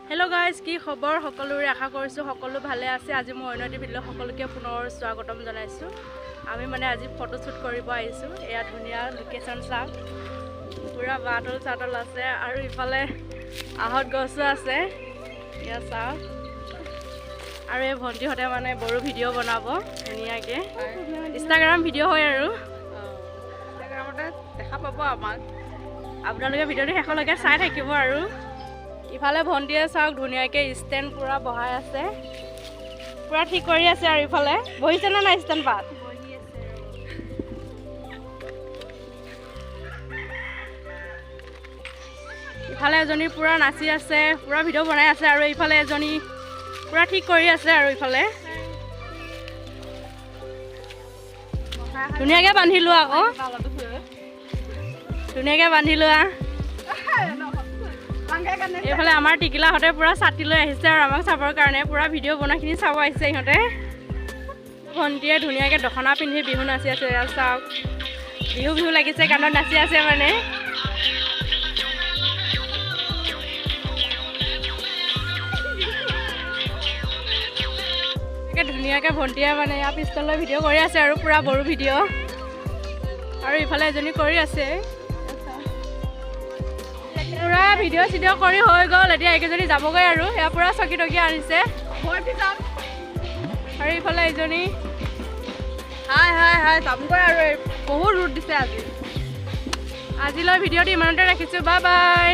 hello guys की खबर सकलोरे आशा करिছো सकलो भाले আছে আজি মই অন্য এটা ভিডিও সকলোকে পুনৰ স্বাগতম জনাইছো আমি মানে আজি ফটোশুট কৰিব আইছো এয়া ধুনিয়া লোকেশন চা পুৰা বাটল চাটল আছে আৰু ইফালে আহত গছ আছে ইয়া চা আৰু এই ভন্টি হতে মানে বড় ভিডিও বনাব ধুনিয়াকে ইনষ্টাগ্ৰাম ভিডিও হয় আৰু ইনষ্টাগ্ৰামতে দেখা পাব আমাক আপোনালোকে ভিডিওটো শেষলৈকে চাই থাকিব আৰু ইফালে ভন্টিয়ে চাওক ধুনিয়াকে ষ্টেণ্ড পুৰা বহাই আছে পুৰা ঠিক কৰি আছে আৰু ইফালে বহিছে না নাই ষ্টেণ্ড পাত বহি আছে ইফালে এজনী পুৰা নাচি আছে পুৰা ভিডিও বনাই আছে আৰু ইফালে এজনী পুৰা ঠিক কৰি আছে আৰু ইফালে ধুনিয়াকে বান্ধিলো আকৌ ধুনিয়াকে বান্ধিলো এইফালে আমাৰ টিকিলাহঁতে পুৰা ছাতি লৈ আহিছে আৰু আমাক চাবৰ কাৰণে পুৰা ভিডিঅ' বনাখিনি চাব আহিছে ইহঁতে ভণ্টিয়ে ধুনীয়াকৈ দখনা পিন্ধি বিহু নাচি আছে চাওক বিহু বিহু লাগিছে গানত নাচি আছে মানে ধুনীয়াকৈ ভণ্টিয়ে মানে ইয়াৰ পিষ্টলৰ ভিডিঅ' কৰি আছে আৰু পুৰা বড়ো ভিডিঅ' আৰু ইফালে এজনী কৰি আছে পুৰা ভিডিঅ' চিডিঅ' কৰি হৈ গ'ল এতিয়া একেজনী যাবগৈ আৰু এয়া পুৰা চকী টকী আনিছে আৰু ইফালে এজনী হাই হাই হাই যামগৈ আৰু বহুত ৰ'দ দিছে আজিলৈ ভিডিঅ'টো ইমানতে ৰাখিছোঁ বাই বাই